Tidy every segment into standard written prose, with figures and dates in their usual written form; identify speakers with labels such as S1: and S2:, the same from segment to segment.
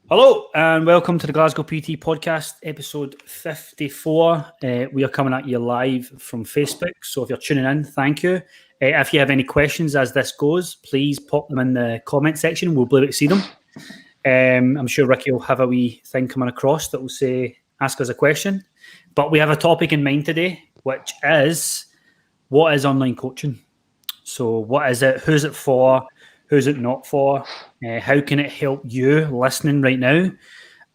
S1: Hello and welcome to the Glasgow PT podcast, episode 54. We are coming at you live from Facebook, so if you're tuning in, thank you. If you have any questions as this goes, please pop them in the comment section. We'll be able to see them. I'm sure Ricky will have a wee thing coming across that will say, ask us a question. But we have a topic in mind today, which is, what is online coaching? So what is it? Who's it for? Who's it not for? How can it help you listening right now?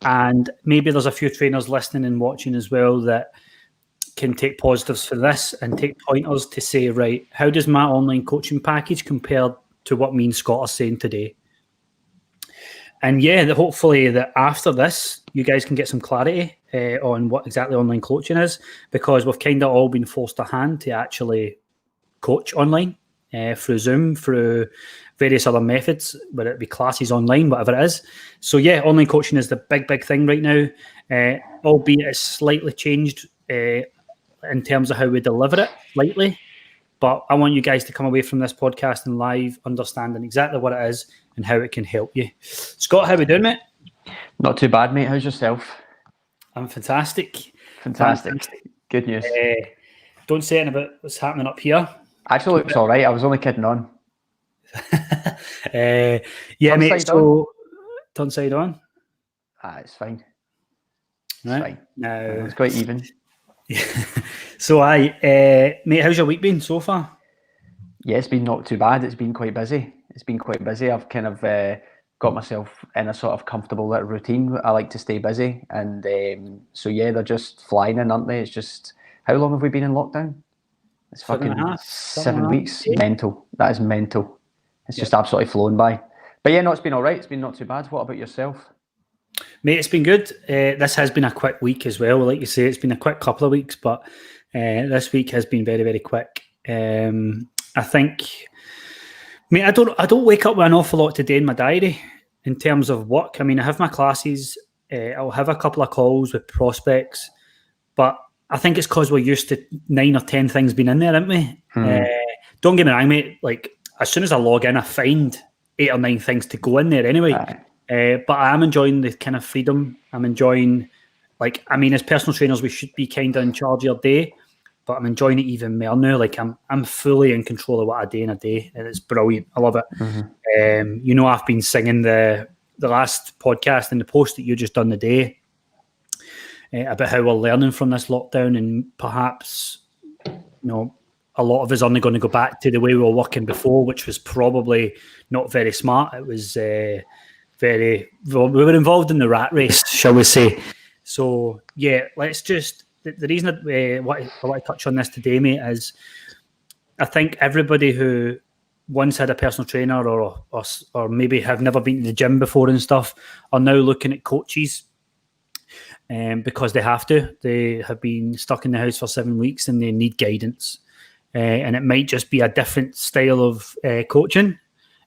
S1: And maybe there's a few trainers listening and watching as well that can take positives for this and take pointers to say, right, how does my online coaching package compare to what me and Scott are saying today? And yeah, hopefully that after this, you guys can get some clarity on what exactly online coaching is, because we've kind of all been forced a hand to actually coach online through Zoom, through various other methods, whether it be classes online, whatever it is. So yeah, online coaching is the big thing right now, albeit it's slightly changed in terms of how we deliver it slightly. But I want you guys to come away from this podcast and live understanding exactly what it is and how it can help you. Scott, how we doing, mate?
S2: Not too bad, mate. How's yourself?
S1: I'm fantastic.
S2: Fantastic. Good news.
S1: Don't say anything about what's happening up here.
S2: Actually, looks all right. I was only kidding on.
S1: Yeah, mate. So, turn side on.
S2: It's fine. It's
S1: right.
S2: Fine.
S1: No,
S2: it's quite even.
S1: So, mate, how's your week been so far?
S2: Yeah, it's been not too bad. It's been quite busy. I've kind of got myself in a sort of comfortable little routine. I like to stay busy, and so yeah, they're just flying in, aren't they? It's just, how long have we been in lockdown? It's fucking 7 weeks. Mental. That is mental. It's just absolutely flown by. But yeah, no, it's been all right. It's been not too bad. What about yourself?
S1: Mate, it's been good. This has been a quick week as well. Like you say, it's been a quick couple of weeks, but this week has been very, very quick. I think, mate, I don't wake up with an awful lot today in my diary in terms of work. I mean, I have my classes. I'll have a couple of calls with prospects, but I think it's because we're used to 9 or 10 things being in there, aren't we? Don't get me wrong, mate. Like, as soon as I log in, I find 8 or 9 things to go in there anyway. But I am enjoying the kind of freedom. I'm enjoying, like, I mean, as personal trainers, we should be kind of in charge of our day, but I'm enjoying it even more now. Like, I'm fully in control of what I do in a day, and it's brilliant. I love it. I've been singing the last podcast and the post that you just done today about how we're learning from this lockdown, and perhaps, a lot of us are only going to go back to the way we were working before, which was probably not very smart. It was we were involved in the rat race, shall we say. So, yeah, let's just, the reason I want to touch on this today, mate, is I think everybody who once had a personal trainer or maybe have never been to the gym before and stuff are now looking at coaches. Because they have to. They have been stuck in the house for 7 weeks and they need guidance. And it might just be a different style of coaching,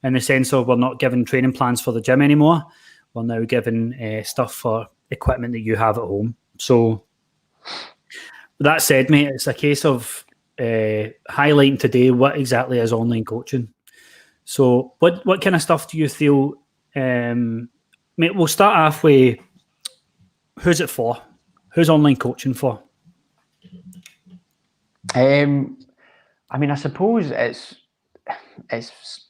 S1: in the sense of we're not giving training plans for the gym anymore. We're now giving stuff for equipment that you have at home. So, with that said, mate, it's a case of highlighting today what exactly is online coaching. So what kind of stuff do you feel, mate, we'll start off with, who's it for? Who's online coaching for?
S2: I mean, I suppose it's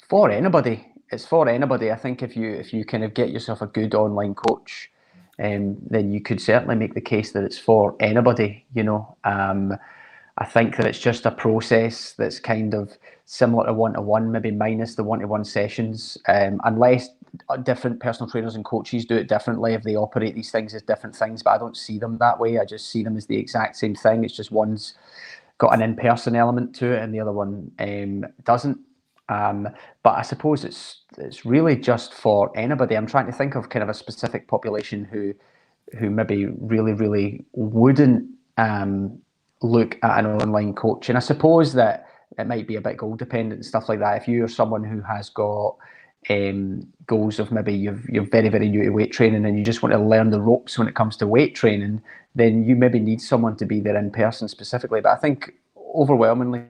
S2: for anybody. It's for anybody. I think if you kind of get yourself a good online coach, then you could certainly make the case that it's for anybody. I think that it's just a process that's kind of similar to one-to-one, maybe minus the one-to-one sessions, unless different personal trainers and coaches do it differently. If they operate these things as different things, but I don't see them that way. I just see them as the exact same thing. It's just one's got an in-person element to it and the other one doesn't. But I suppose it's really just for anybody. I'm trying to think of kind of a specific population who maybe really wouldn't look at an online coach. And I suppose that it might be a bit goal dependent and stuff like that. If you're someone who has got goals of maybe you're very, very new to weight training and you just want to learn the ropes when it comes to weight training, then you maybe need someone to be there in person specifically. But I think overwhelmingly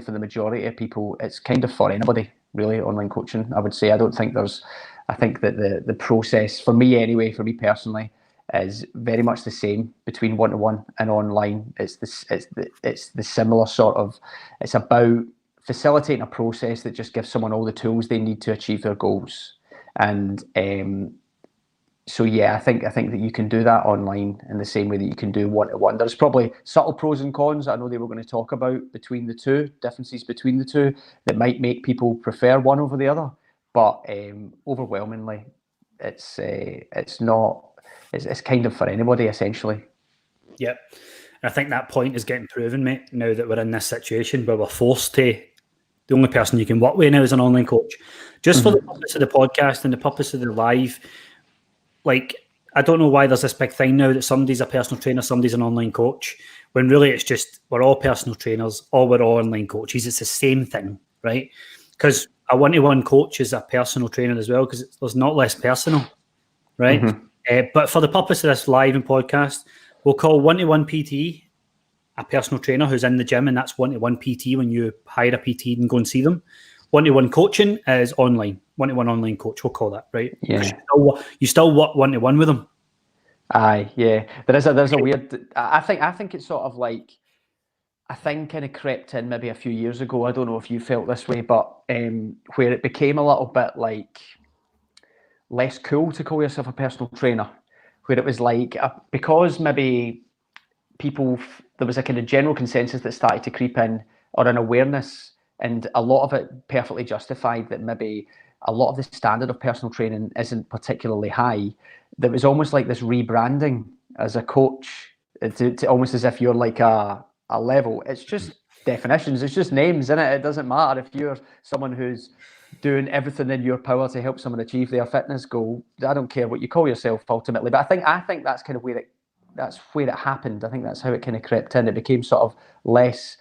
S2: for the majority of people, it's kind of for anybody, really, online coaching. I would say I don't think there's I think that the process, for me anyway, for me personally, is very much the same between one-to-one and online. It's the similar sort of. It's about facilitating a process that just gives someone all the tools they need to achieve their goals. And so yeah, I think that you can do that online in the same way that you can do one-to-one. There's probably subtle pros and cons I know they were going to talk about between the two, differences between the two that might make people prefer one over the other. But overwhelmingly, it's kind of for anybody essentially.
S1: Yep. I think that point is getting proven, mate, now that we're in this situation where we're forced to. The only person you can work with now is an online coach. Just for the purpose of the podcast and the purpose of the live, like, I don't know why there's this big thing now that somebody's a personal trainer, somebody's an online coach, when really it's just we're all personal trainers or we're all online coaches. It's the same thing, right? Because a one-to-one coach is a personal trainer as well, because there's not less personal, right? But for the purpose of this live and podcast, we'll call one-to-one PT a personal trainer who's in the gym, and that's one-to-one PT when you hire a PT and go and see them. One-to-one coaching is online. One-to-one online coach, we'll call that, right?
S2: Yeah.
S1: You still work one-to-one with them.
S2: Aye, yeah. There's a weird. I think it's sort of like a thing kind of crept in maybe a few years ago. I don't know if you felt this way, but where it became a little bit like less cool to call yourself a personal trainer, where it was like because maybe people, there was a kind of general consensus that started to creep in, or an awareness, and a lot of it perfectly justified that maybe a lot of the standard of personal training isn't particularly high. There was almost like this rebranding as a coach, to almost as if you're like a level. It's just definitions, it's just names, isn't it? It doesn't matter if you're someone who's doing everything in your power to help someone achieve their fitness goal. I don't care what you call yourself ultimately, but I think that's kind of where it happened. I think that's how it kind of crept in. It became sort of less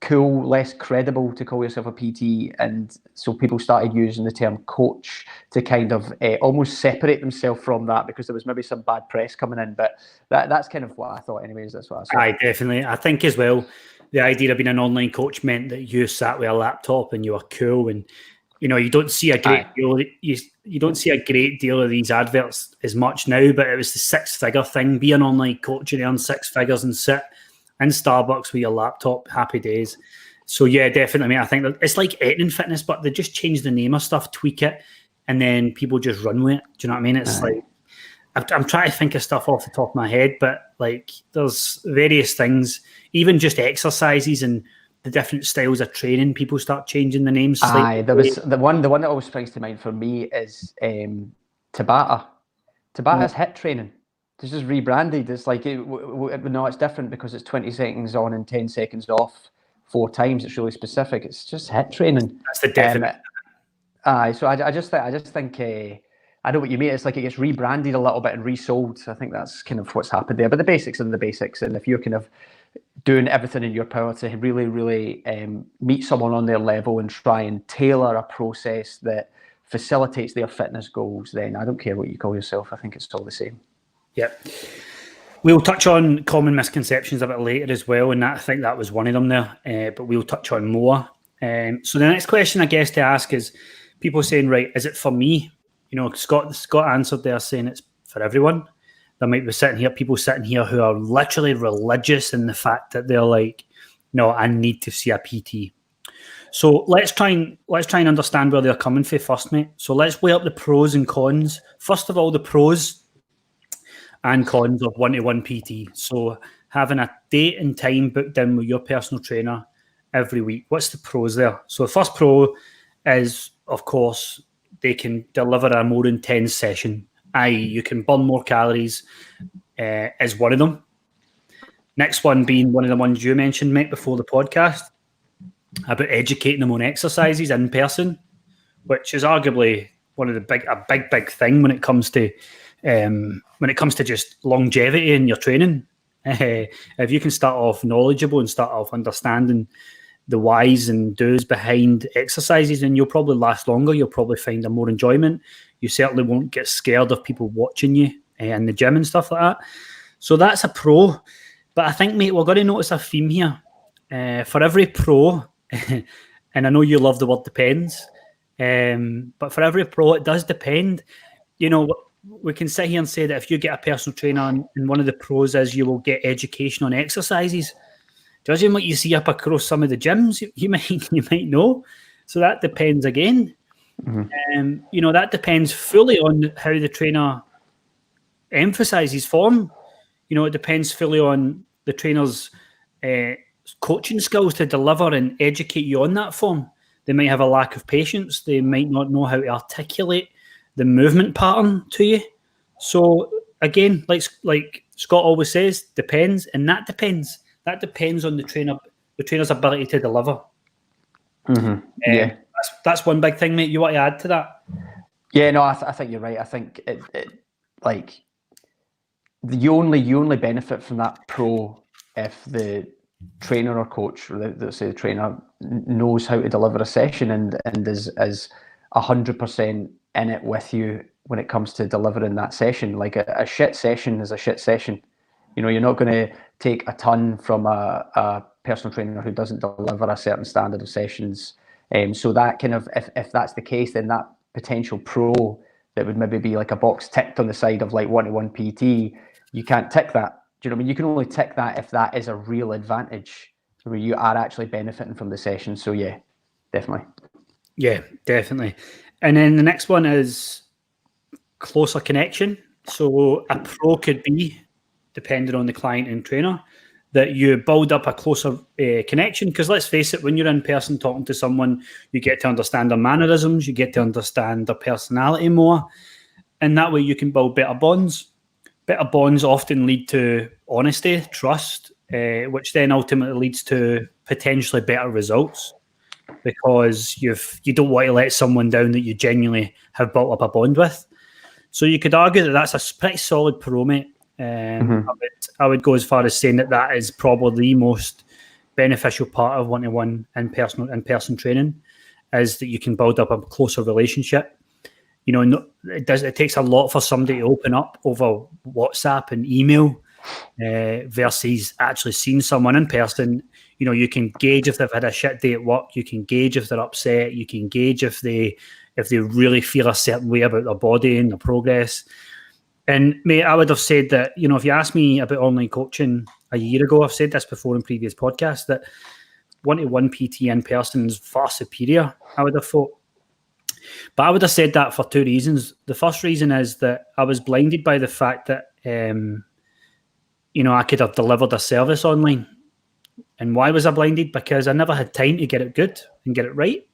S2: cool, less credible to call yourself a PT, and so people started using the term coach to kind of almost separate themselves from that, because there was maybe some bad press coming in. But that's kind of what I thought anyways. That's what I saw.
S1: Aye, definitely. I think as well, the idea of being an online coach meant that you sat with a laptop and you were cool, and you don't see a great deal. You don't see a great deal of these adverts as much now, but it was the six-figure thing. Be an online coach and earn six figures and sit in Starbucks with your laptop. Happy days. So yeah, definitely. I mean, I think that it's like editing fitness, but they just change the name of stuff, tweak it, and then people just run with it. Do you know what I mean? It's like I'm trying to think of stuff off the top of my head, but like there's various things, even just exercises and the different styles of training, people start changing the names.
S2: Aye, there was the one that always springs to mind for me is Tabata. Tabata's HIIT training. It's just rebranded. It's like no, it's different because it's 20 seconds on and 10 seconds off 4 times. It's really specific. It's just HIIT training.
S1: That's the definition.
S2: Aye, so I just think I know what you mean. It's like it gets rebranded a little bit and resold. I think that's kind of what's happened there. But the basics are the basics, and if you're kind of doing everything in your power to really, really meet someone on their level and try and tailor a process that facilitates their fitness goals, then I don't care what you call yourself. I think it's all the same.
S1: Yep. We'll touch on common misconceptions a bit later as well, and I think that was one of them there, but we'll touch on more. So the next question I guess to ask is, people saying, right, is it for me? Scott answered there saying it's for everyone. There might be people sitting here who are literally religious in the fact that they're like, no, I need to see a PT. So let's try and understand where they're coming from first, mate. So let's weigh up the pros and cons. First of all, the pros and cons of one-to-one PT. So having a date and time booked in with your personal trainer every week. What's the pros there? So the first pro is, of course, they can deliver a more intense session, i.e. you can burn more calories, is one of them. Next one being one of the ones you mentioned, mate, before the podcast, about educating them on exercises in person, which is arguably a big thing when it comes to just longevity in your training. If you can start off knowledgeable and start off understanding the whys and do's behind exercises, then you'll probably last longer. You'll probably find more enjoyment. You certainly won't get scared of people watching you in the gym and stuff like that. So that's a pro. But I think, mate, we're going to notice a theme here. For every pro, and I know you love the word depends, But for every pro, it does depend. You know, we can sit here and say that if you get a personal trainer and one of the pros is you will get education on exercises, judging what you see up across some of the gyms, you might know. So that depends again. You know, that depends fully on how the trainer emphasizes form. You know, it depends fully on the trainer's coaching skills to deliver and educate you on that form. They might have a lack of patience. They might not know how to articulate the movement pattern to you. So again, like Scott always says, depends, and that depends. That depends on the trainer's ability to deliver.
S2: Yeah,
S1: that's one big thing, mate. You want to add to that?
S2: Yeah, no, I think you're right. I think it like you only benefit from that pro if the trainer or coach, or let's say the trainer, knows how to deliver a session and is 100% in it with you when it comes to delivering that session. Like a shit session is a shit session. You know, you're not going to take a ton from a personal trainer who doesn't deliver a certain standard of sessions. So that kind of, if that's the case, then that potential pro that would maybe be like a box ticked on the side of like 1-to-1 PT, you can't tick that. Do you know what I mean? You can only tick that if that is a real advantage where you are actually benefiting from the session. So yeah, definitely.
S1: Yeah, definitely. And then the next one is closer connection. So a pro could be, depending on the client and trainer, that you build up a closer connection. Because let's face it, when you're in person talking to someone, you get to understand their mannerisms, you get to understand their personality more, and that way you can build better bonds. Better bonds often lead to honesty, trust, which then ultimately leads to potentially better results, because you don't want to let someone down that you genuinely have built up a bond with. So you could argue that that's a pretty solid pro, mate. I would go as far as saying that is probably the most beneficial part of one-to-one in-person training, is that you can build up a closer relationship. You know, it takes a lot for somebody to open up over WhatsApp and email versus actually seeing someone in person. You know, you can gauge if they've had a shit day at work. You can gauge if they're upset. You can gauge if they really feel a certain way about their body and their progress. And mate, I would have said that, you know, if you asked me about online coaching a year ago, I've said this before in previous podcasts, that one-to-one PT in person is far superior, I would have thought. But I would have said that for two reasons. The first reason is that I was blinded by the fact that, you know, I could have delivered a service online. And why was I blinded? Because I never had time to get it good and get it right.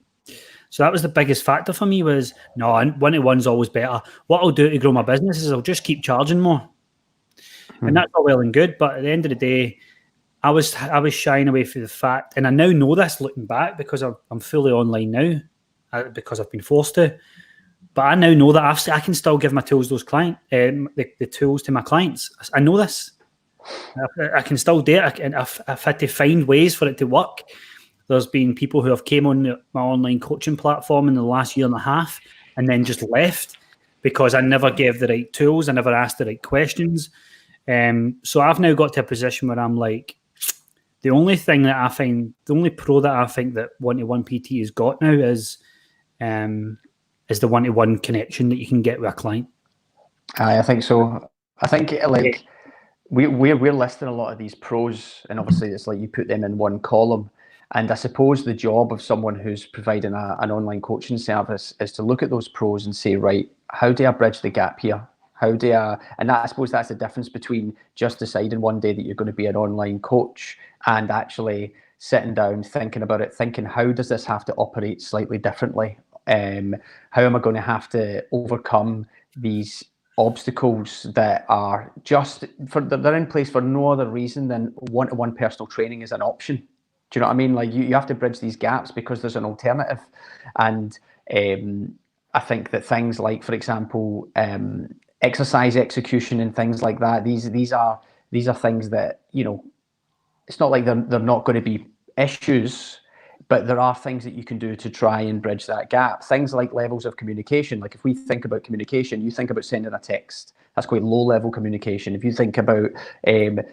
S1: So that was the biggest factor for me, was no, one-to-one's always better. What I'll do to grow my business is I'll just keep charging more. And that's all well and good. But at the end of the day, I was shying away from the fact, and I now know this looking back because I'm fully online now, because I've been forced to. But I now know that I can still give my tools the tools to my clients. I know this. I can still do it. I've had to find ways for it to work. There's been people who have came on my online coaching platform in the last year and a half and then just left because I never gave the right tools. I never asked the right questions. So I've now got to a position where I'm like, the only pro that I think that one-to-one PT has got now is the one-to-one connection that you can get with a client.
S2: I think so. I think like we're listing a lot of these pros, and obviously it's like you put them in one column. And I suppose the job of someone who's providing an online coaching service is to look at those pros and say, right, how do I bridge the gap here? And I suppose that's the difference between just deciding one day that you're going to be an online coach and actually sitting down, thinking about it, thinking, how does this have to operate slightly differently? How am I going to have to overcome these obstacles that are they're in place for no other reason than one-to-one personal training is an option. Do you know what I mean? Like you have to bridge these gaps because there's an alternative. And I think that things like, for example, exercise execution and things like that, these are things that, you know, it's not like they're not going to be issues. But there are things that you can do to try and bridge that gap. Things like levels of communication. Like if we think about communication, you think about sending a text. That's quite low level communication. If you think about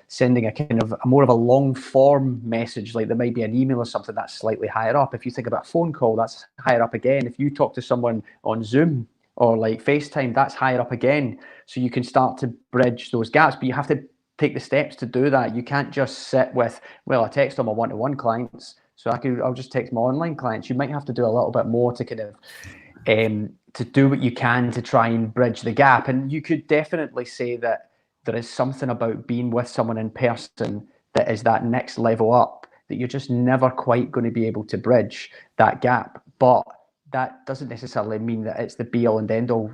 S2: sending a kind of more of a long form message, like there might be an email or something, that's slightly higher up. If you think about a phone call, that's higher up again. If you talk to someone on Zoom or like FaceTime, that's higher up again. So you can start to bridge those gaps, but you have to take the steps to do that. You can't just sit with, well, I text all my one-to-one clients, so I'll just text my online clients. You might have to do a little bit more to kind of to do what you can to try and bridge the gap. And you could definitely say that there is something about being with someone in person that is that next level up that you're just never quite going to be able to bridge that gap. But that doesn't necessarily mean that it's the be all and end all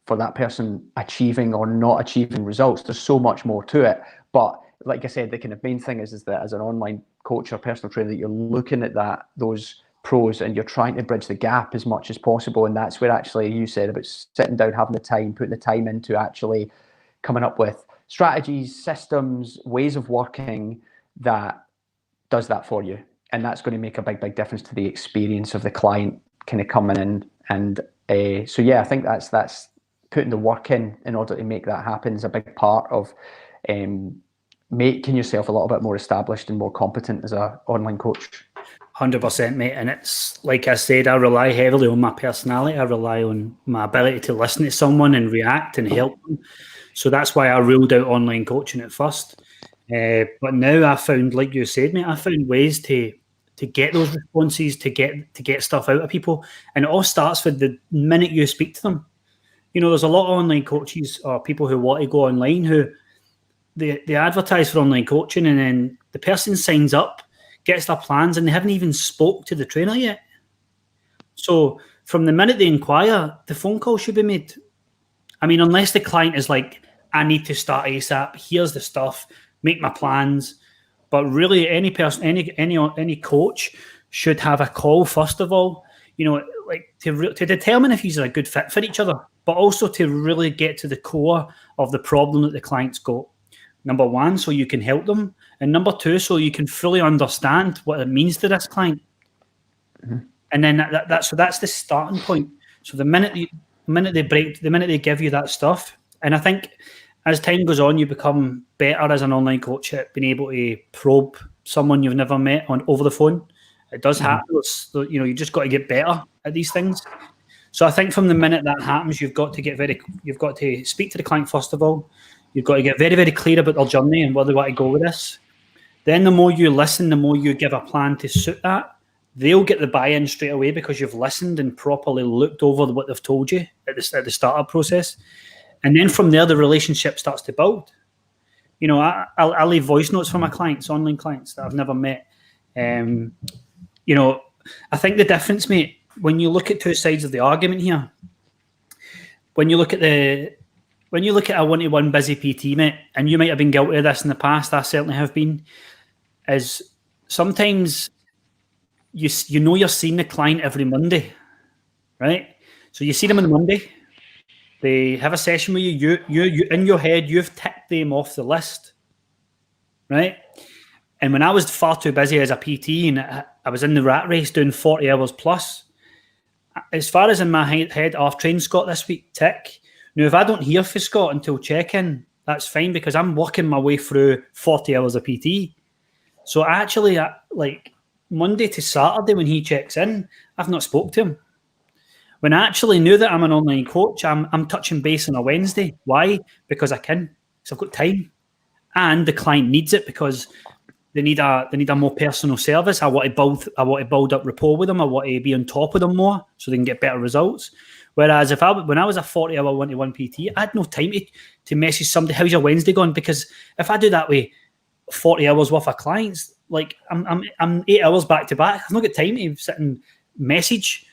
S2: for that person achieving or not achieving results. There's so much more to it. But like I said, the kind of main thing is that as an online coach or personal trainer, that you're looking at those pros and you're trying to bridge the gap as much as possible. And that's where actually you said about sitting down, having the time, putting the time into actually coming up with strategies, systems, ways of working that does that for you. And that's going to make a big difference to the experience of the client kind of coming in. And so, yeah, I think that's putting the work in order to make that happen is a big part of making yourself a little bit more established and more competent as an online coach.
S1: 100%, mate. And it's like I said, I rely heavily on my personality. I rely on my ability to listen to someone and react and help them. So that's why I ruled out online coaching at first. But now I found, like you said, mate, I found ways to get those responses, to get stuff out of people. And it all starts with the minute you speak to them. You know, there's a lot of online coaches or people who want to go online who they advertise for online coaching, and then the person signs up, gets their plans, and they haven't even spoke to the trainer yet. So from the minute they inquire, the phone call should be made. I mean, unless the client is like, I need to start ASAP, here's the stuff, make my plans. But really any person, any coach should have a call first of all, you know, like to determine if he's a good fit for each other, but also to really get to the core of the problem that the client's got. Number one, so you can help them. And number two, so you can fully understand what it means to this client. Mm-hmm. And then that's the starting point. So the minute they give you that stuff, and I think as time goes on, you become better as an online coach at being able to probe someone you've never met over the phone. It does happen. You know, you just got to get better at these things. So I think from the minute that happens, you've got to speak to the client first of all. You've got to get very, very clear about their journey and where they want to go with this. Then the more you listen, the more you give a plan to suit that, they'll get the buy-in straight away because you've listened and properly looked over what they've told you at the startup process. And then from there, the relationship starts to build. You know, I'll leave voice notes for my clients, online clients that I've never met. You know, I think the difference, mate, when you look at two sides of the argument here, when you look at a one-to-one busy PT, mate, and you might have been guilty of this in the past, I certainly have been, is sometimes you know you're seeing the client every Monday, right? So you see them on Monday, they have a session with you, you in your head, you've ticked them off the list, right? And when I was far too busy as a PT and I was in the rat race doing 40 hours plus, as far as in my head, I've trained Scott this week, tick. Now, if I don't hear from Scott until check-in, that's fine because I'm working my way through 40 hours of PT. So actually, like Monday to Saturday when he checks in, I've not spoke to him. When I actually knew that I'm an online coach, I'm touching base on a Wednesday. Why? Because I can. So I've got time. And the client needs it because they need a more personal service. I want to build up rapport with them. I want to be on top of them more so they can get better results. Whereas when I was a 40-hour one-to-one PT, I had no time to message somebody, how's your Wednesday going? Because if I do that with 40 hours worth of clients, like I'm 8 hours back to back. I've not got time to sit and message,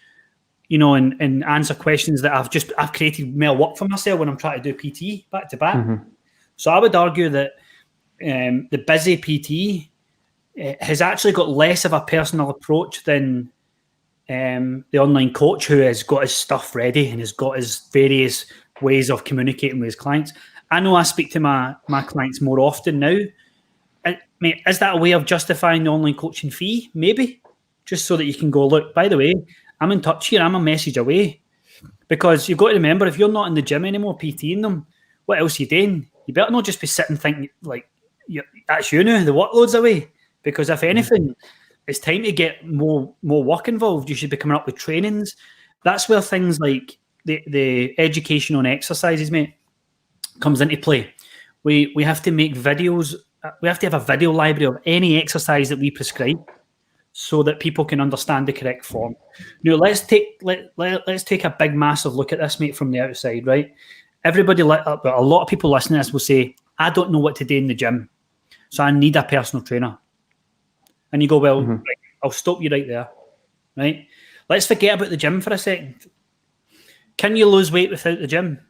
S1: you know, and answer questions that I've created more work for myself when I'm trying to do PT back to back. Mm-hmm. So I would argue that the busy PT has actually got less of a personal approach than the online coach who has got his stuff ready and has got his various ways of communicating with his clients. I know I speak to my clients more often now. Mate, is that a way of justifying the online coaching fee? Maybe. just so that you can go, look, by the way, I'm in touch here, I'm a message away. Because you've got to remember, if you're not in the gym anymore, PTing them, what else are you doing? You better not just be sitting thinking, like, that's you now, the workload's away. Because if anything, it's time to get more work involved. You should be coming up with trainings. That's where things like the education on exercises, mate, comes into play. We have to make videos. We have to have a video library of any exercise that we prescribe, so that people can understand the correct form. Now, let's take a big, massive look at this, mate, from the outside, right? Everybody, a lot of people listening to this will say, I don't know what to do in the gym, so I need a personal trainer. And you go, well, right, I'll stop you right there, right? Let's forget about the gym for a second. Can you lose weight without the gym?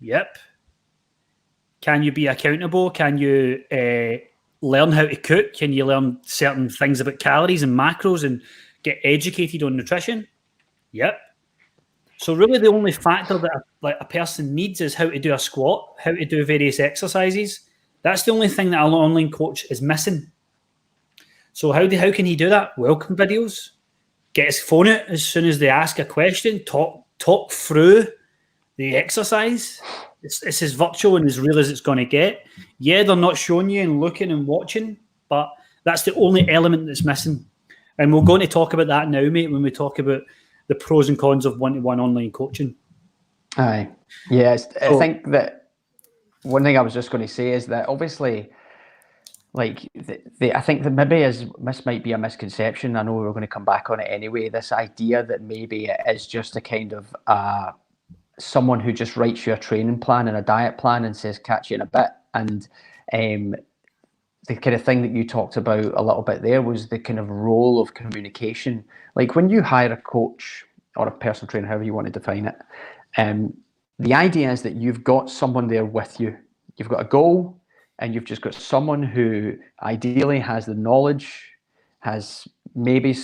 S1: Yep. Can you be accountable? Can you learn how to cook? Can you learn certain things about calories and macros and get educated on nutrition? Yep. So really the only factor that a person needs is how to do a squat, how to do various exercises. That's the only thing that an online coach is missing. So how can he do that? Welcome videos. Get his phone out as soon as they ask a question. Talk through the exercise. It's as virtual and as real as it's going to get. Yeah, they're not showing you and looking and watching, but that's the only element that's missing. And we're going to talk about that now, mate, when we talk about the pros and cons of one-to-one online coaching.
S2: Aye. Yes, I think that one thing I was just going to say is that obviously, like, I think that maybe this might be a misconception. I know we're going to come back on it anyway. This idea that maybe it is just a kind of someone who just writes you a training plan and a diet plan and says, catch you in a bit. And the kind of thing that you talked about a little bit there was the kind of role of communication. Like when you hire a coach or a personal trainer, however you want to define it, the idea is that you've got someone there with you. You've got a goal and you've just got someone who ideally has the knowledge, has maybe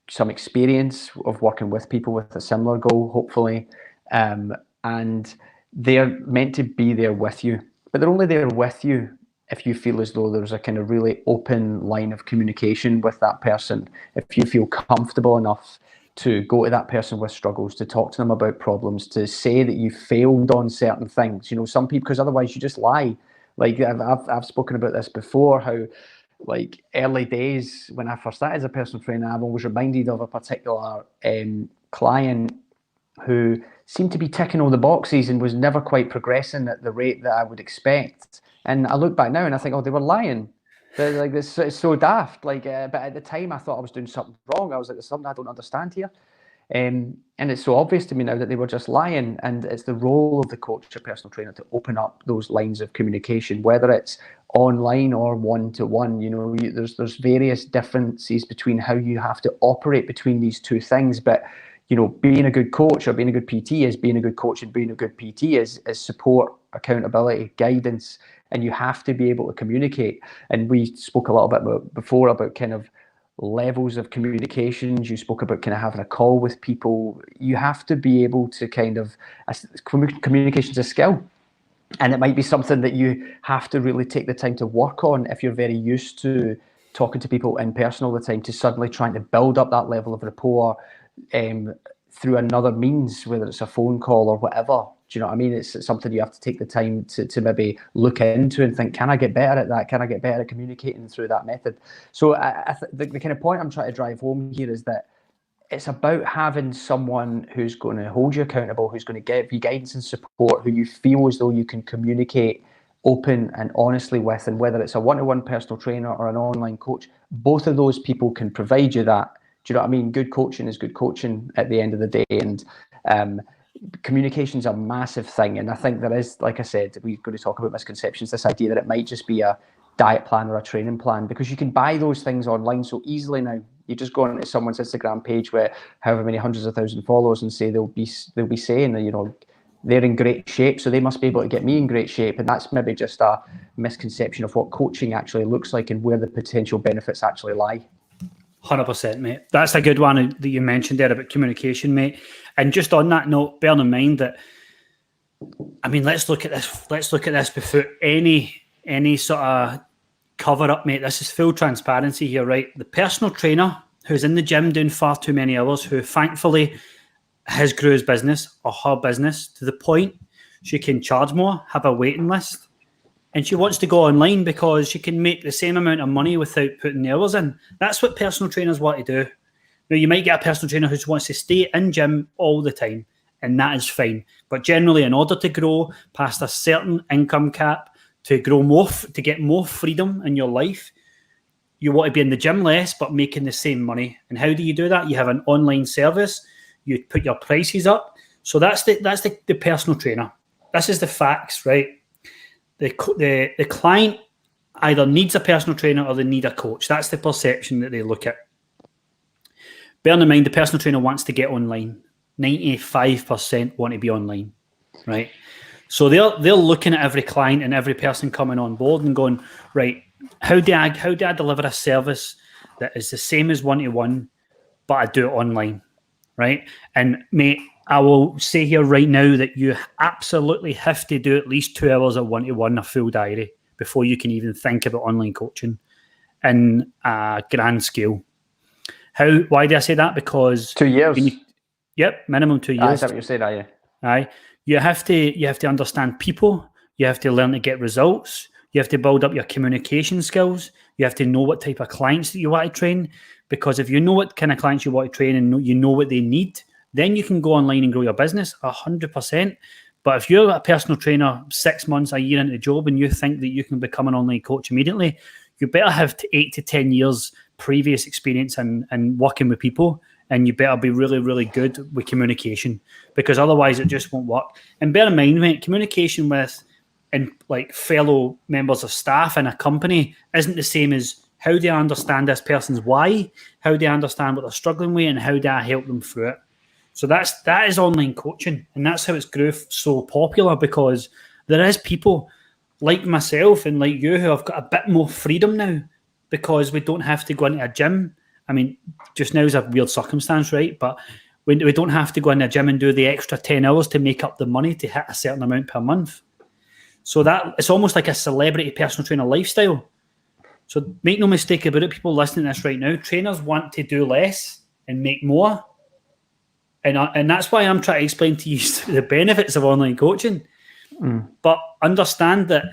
S2: some experience of working with people with a similar goal, hopefully, and they're meant to be there with you. But they're only there with you if you feel as though there's a kind of really open line of communication with that person, if you feel comfortable enough to go to that person with struggles, to talk to them about problems, to say that you failed on certain things. You know, some people, because otherwise you just lie. Like I've spoken about this before, how like early days when I first started as a personal trainer, I'm always reminded of a particular client who seemed to be ticking all the boxes and was never quite progressing at the rate that I would expect. And I look back now and I think, oh, they were lying. They're like, this is so daft. Like, but at the time I thought I was doing something wrong. I was like, there's something I don't understand here. And it's so obvious to me now that they were just lying. And it's the role of the coach or personal trainer to open up those lines of communication, whether it's online or one-to-one. You know, there's various differences between how you have to operate between these two things. But, you know, being a good coach or being a good PT is being a good coach, and being a good PT is support, accountability, guidance. And you have to be able to communicate. And we spoke a little bit before about kind of levels of communications. You spoke about kind of having a call with people. You have to be able to kind of, communication's a skill. And it might be something that you have to really take the time to work on if you're very used to talking to people in person all the time, to suddenly trying to build up that level of rapport through another means, whether it's a phone call or whatever. Do you know what I mean? It's something you have to take the time to maybe look into and think, can I get better at that? Can I get better at communicating through that method? So the kind of point I'm trying to drive home here is that it's about having someone who's going to hold you accountable, who's going to give you guidance and support, who you feel as though you can communicate open and honestly with. And whether it's a one-to-one personal trainer or an online coach, both of those people can provide you that. Do you know what I mean? Good coaching is good coaching at the end of the day. And communication's a massive thing. And I think there is, like I said, we're going to talk about misconceptions, this idea that it might just be a diet plan or a training plan, because you can buy those things online so easily now. You just go onto someone's Instagram page with however many hundreds of thousands of followers and say they'll be saying that, you know, they're in great shape, so they must be able to get me in great shape. And that's maybe just a misconception of what coaching actually looks like and where the potential benefits actually lie.
S1: 100%, mate. That's a good one that you mentioned there about communication, mate. And just on that note, bear in mind that, I mean, let's look at this. Let's look at this without any sort of cover up, mate. This is full transparency here, right? The personal trainer who's in the gym doing far too many hours, who thankfully has grew his business or her business to the point she can charge more, have a waiting list, and she wants to go online because she can make the same amount of money without putting the hours in. That's what personal trainers want to do. Now, you might get a personal trainer who wants to stay in gym all the time, and that is fine. But generally, in order to grow past a certain income cap, to grow more, to get more freedom in your life, you want to be in the gym less, but making the same money. And how do you do that? You have an online service. You put your prices up. So that's the personal trainer. This is the facts, right? The client either needs a personal trainer or they need a coach. That's the perception that they look at. Bear in mind, the personal trainer wants to get online. 95% want to be online, right? So they're looking at every client and every person coming on board and going, right, how do I deliver a service that is the same as one-to-one, but I do it online, right? And mate, I will say here right now that you absolutely have to do at least 2 hours of one-to-one, a full diary, before you can even think about online coaching in a grand scale. Why do I say that? Because
S2: 2 years.
S1: Minimum 2 years.
S2: That's what you said, aye.
S1: Aye. You have to understand people. You have to learn to get results. You have to build up your communication skills. You have to know what type of clients that you want to train. Because if you know what kind of clients you want to train and you know what they need, then you can go online and grow your business 100%. But if you're a personal trainer 6 months, a year into the job, and you think that you can become an online coach immediately, you better have 8 to 10 years previous experience in working with people, and you better be really, really good with communication, because otherwise it just won't work. And bear in mind, mate, communication with fellow members of staff in a company isn't the same as how do I understand this person's why, how do I understand what they're struggling with, and how do I help them through it. So that is online coaching, and that's how it's grew so popular, because there is people like myself and like you who have got a bit more freedom now because we don't have to go into a gym. I mean, just now is a weird circumstance, right? But we don't have to go in a gym and do the extra 10 hours to make up the money to hit a certain amount per month. So that it's almost like a celebrity personal trainer lifestyle. So make no mistake about it, people listening to this right now, trainers want to do less and make more. And that's why I'm trying to explain to you the benefits of online coaching. But understand that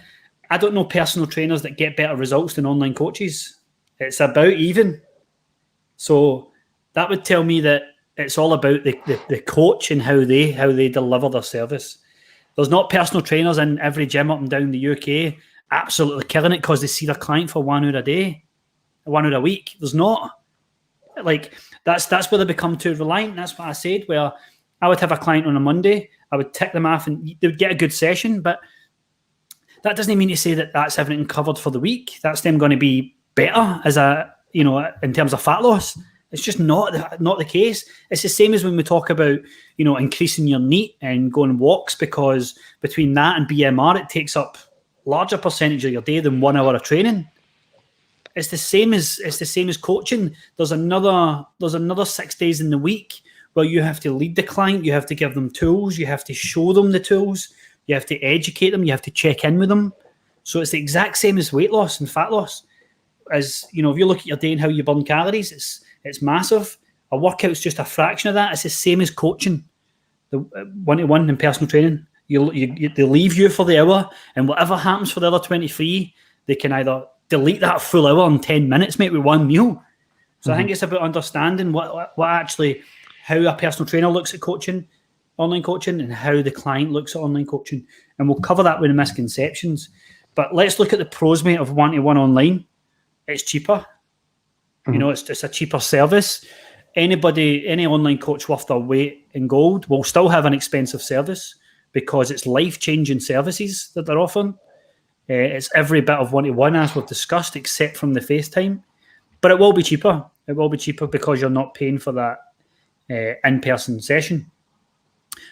S1: I don't know personal trainers that get better results than online coaches. It's about even. So that would tell me that it's all about the coach and how they deliver their service. There's not personal trainers in every gym up and down the UK absolutely killing it because they see their client for 1 hour a day, 1 hour a week. There's not. Like that's where they become too reliant. That's what I said, where I would have a client on a Monday, I would tick them off and they would get a good session, but that doesn't mean to say that that's everything covered for the week. That's them going to be better in terms of fat loss. It's just not the case. It's the same as when we talk about, increasing your NEAT and going walks, because between that and BMR, it takes up larger percentage of your day than 1 hour of training. It's the same as coaching. There's another 6 days in the week where you have to lead the client, you have to give them tools, you have to show them the tools, you have to educate them, you have to check in with them. So it's the exact same as weight loss and fat loss. As if you look at your day and how you burn calories, it's massive. A workout's just a fraction of that. It's the same as coaching, the one-to-one and personal training. They leave you for the hour, and whatever happens for the other 23, they can either delete that full hour in 10 minutes, mate, with one meal. So I think it's about understanding what actually, how a personal trainer looks at coaching, online coaching, and how the client looks at online coaching. And we'll cover that with the misconceptions. But let's look at the pros, mate, of one-to-one online. It's cheaper. It's a cheaper service. Any online coach worth their weight in gold will still have an expensive service because it's life-changing services that they're offering. It's every bit of one-to-one, as we've discussed, except from the FaceTime. But it will be cheaper. It will be cheaper because you're not paying for that in-person session.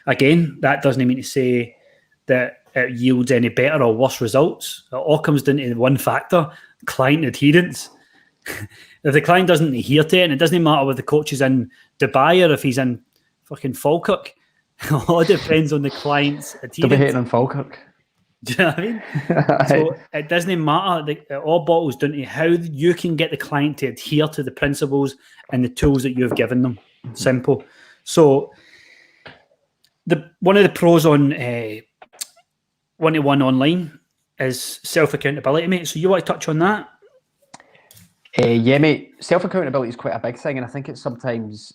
S1: Again, that doesn't mean to say that it yields any better or worse results. It all comes down to one factor: client adherence. If the client doesn't adhere to it, and it doesn't matter whether the coach is in Dubai or if he's in fucking Falkirk, it all depends on the client's adherence.
S2: They'll be hating on Falkirk.
S1: Do you know what I mean? So it doesn't matter. It all bottles down to how you can get the client to adhere to the principles and the tools that you've given them. Simple. So one of the pros on one-to-one online is self-accountability, mate. So you want to touch on that?
S2: Yeah, mate. Self-accountability is quite a big thing, and I think it's sometimes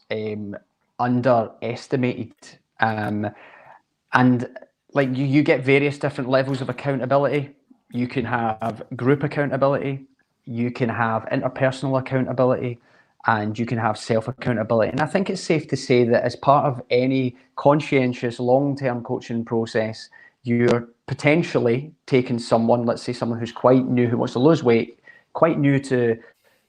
S2: underestimated. And like you get various different levels of accountability. You can have group accountability, you can have interpersonal accountability, and you can have self-accountability. And I think it's safe to say that as part of any conscientious long-term coaching process, you're potentially taking someone, let's say someone who's quite new, who wants to lose weight, quite new to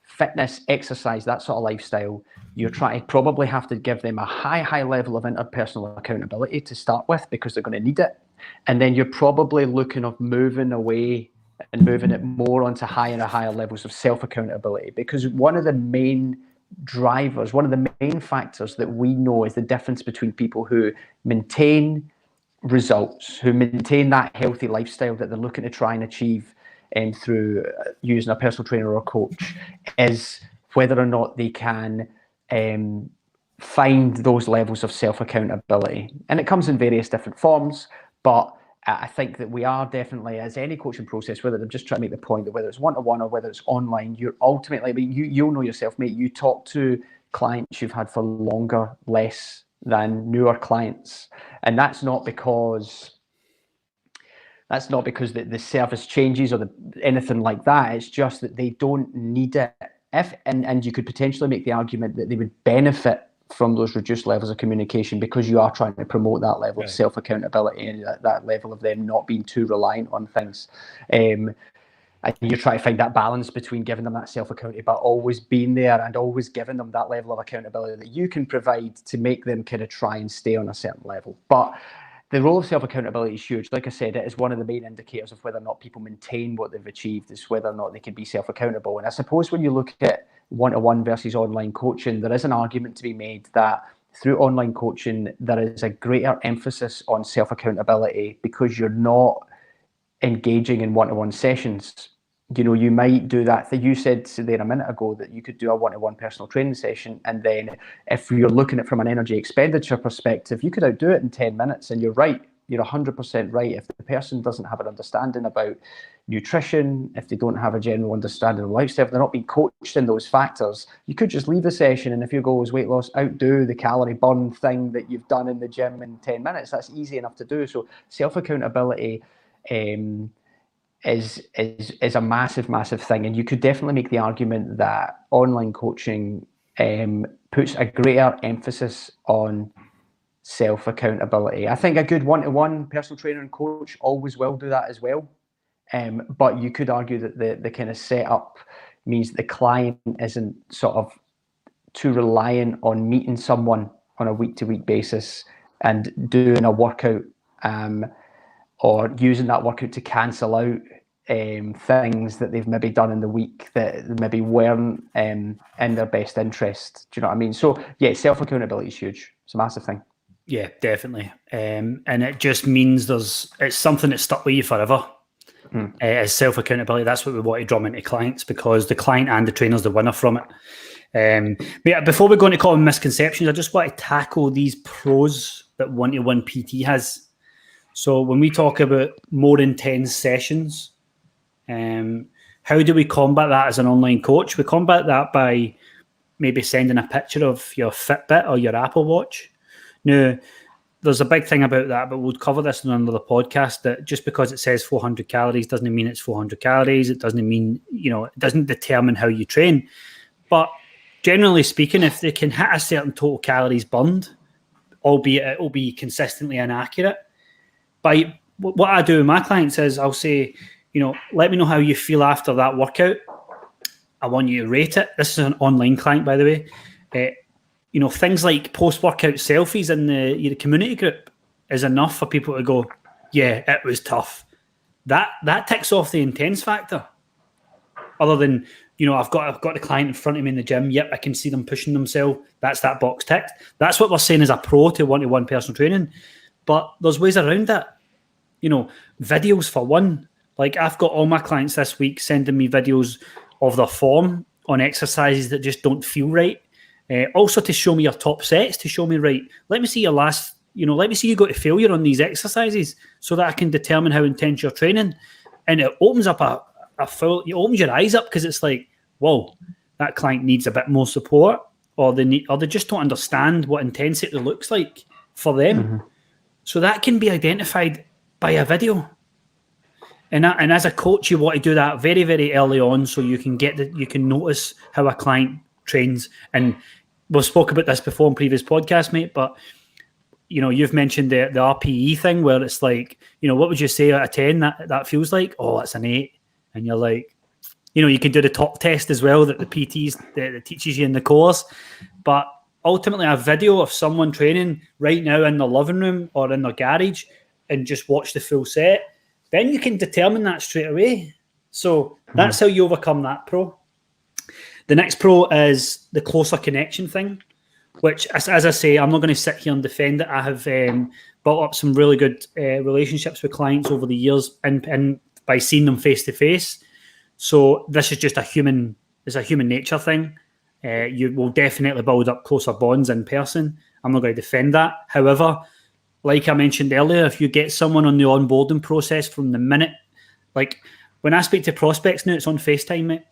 S2: fitness, exercise, that sort of lifestyle. You're trying to probably have to give them a high level of interpersonal accountability to start with, because they're going to need it. And then you're probably looking at moving away and moving it more onto higher and higher levels of self-accountability, because one of the main drivers, one of the main factors that we know is the difference between people who maintain results, who maintain that healthy lifestyle that they're looking to try and achieve through using a personal trainer or a coach, is whether or not they can find those levels of self-accountability. And it comes in various different forms, but I think that we are definitely, as any coaching process, whether I'm just trying to make the point that whether it's one-to-one or whether it's online, you're ultimately, I mean, you'll know yourself, mate, you talk to clients you've had for longer, less than newer clients. And that's not because the service changes or anything like that. It's just that they don't need it. And you could potentially make the argument that they would benefit from those reduced levels of communication, because you are trying to promote that level of self-accountability and that level of them not being too reliant on things. And you're trying to find that balance between giving them that self-accountability, but always being there and always giving them that level of accountability that you can provide to make them kind of try and stay on a certain level. But the role of self-accountability is huge. Like I said, it is one of the main indicators of whether or not people maintain what they've achieved, is whether or not they can be self-accountable. And I suppose when you look at one-to-one versus online coaching, there is an argument to be made that through online coaching, there is a greater emphasis on self-accountability, because you're not engaging in one-to-one sessions. You know, you might do that thing. You said there a minute ago that you could do a one-to-one personal training session, and then if you're looking at it from an energy expenditure perspective, you could outdo it in 10 minutes. And you're right, you're 100% right. If the person doesn't have an understanding about nutrition, if they don't have a general understanding of lifestyle, if they're not being coached in those factors, you could just leave the session, and if your goal is weight loss, outdo the calorie burn thing that you've done in the gym in 10 minutes. That's easy enough to do. So self-accountability is a massive thing, and you could definitely make the argument that online coaching puts a greater emphasis on self-accountability. I think a good one-to-one personal trainer and coach always will do that as well, but you could argue that the kind of setup means the client isn't sort of too reliant on meeting someone on a week-to-week basis and doing a workout or using that workout to cancel out things that they've maybe done in the week that maybe weren't in their best interest. Do you know what I mean? So yeah, self-accountability is huge. It's a massive thing.
S1: Yeah, definitely. And it just means it's something that's stuck with you forever. As self-accountability, that's what we want to drum into clients, because the client and the trainer's the winner from it. But before we go into common misconceptions, I just want to tackle these pros that one-to-one PT has. So when we talk about more intense sessions, how do we combat that as an online coach? We combat that by maybe sending a picture of your Fitbit or your Apple Watch. Now, there's a big thing about that, but we'll cover this in another podcast, that just because it says 400 calories doesn't mean it's 400 calories. It doesn't mean, it doesn't determine how you train. But generally speaking, if they can hit a certain total calories burned, albeit it will be consistently inaccurate, by what I do with my clients is I'll say, let me know how you feel after that workout. I want you to rate it. This is an online client, by the way. Things like post-workout selfies in the community group is enough for people to go, yeah, it was tough. That ticks off the intense factor. Other than, I've got the client in front of me in the gym. Yep, I can see them pushing themselves. That's that box ticked. That's what we're saying as a pro to one-to-one personal training. But there's ways around that. videos for one. Like, I've got all my clients this week sending me videos of their form on exercises that just don't feel right. Also to show me your top sets, to show me, right, let me see your last, let me see you go to failure on these exercises so that I can determine how intense you're training. And it opens up it opens your eyes up, because it's like, whoa, that client needs a bit more support, or they just don't understand what intensity looks like for them.
S2: Mm-hmm.
S1: So that can be identified by a video. And as a coach, you want to do that very, very early on, so you can you can notice how a client trains. And we've spoke about this before in previous podcasts, mate, but you've mentioned the RPE thing, where it's like, what would you say out of 10 that feels like? Oh, it's an 8. And you're like, you can do the top test as well that the PTs that teaches you in the course. But ultimately, a video of someone training right now in their living room or in their garage, and just watch the full set, then you can determine that straight away. So that's how you overcome that pro. The next pro is the closer connection thing, which, as I say, I'm not going to sit here and defend it. I have built up some really good relationships with clients over the years, and by seeing them face to face. So this is just it's a human nature thing. You will definitely build up closer bonds in person. I'm not going to defend that. However, like I mentioned earlier, if you get someone on the onboarding process from the minute, like when I speak to prospects now, it's on FaceTime, mate.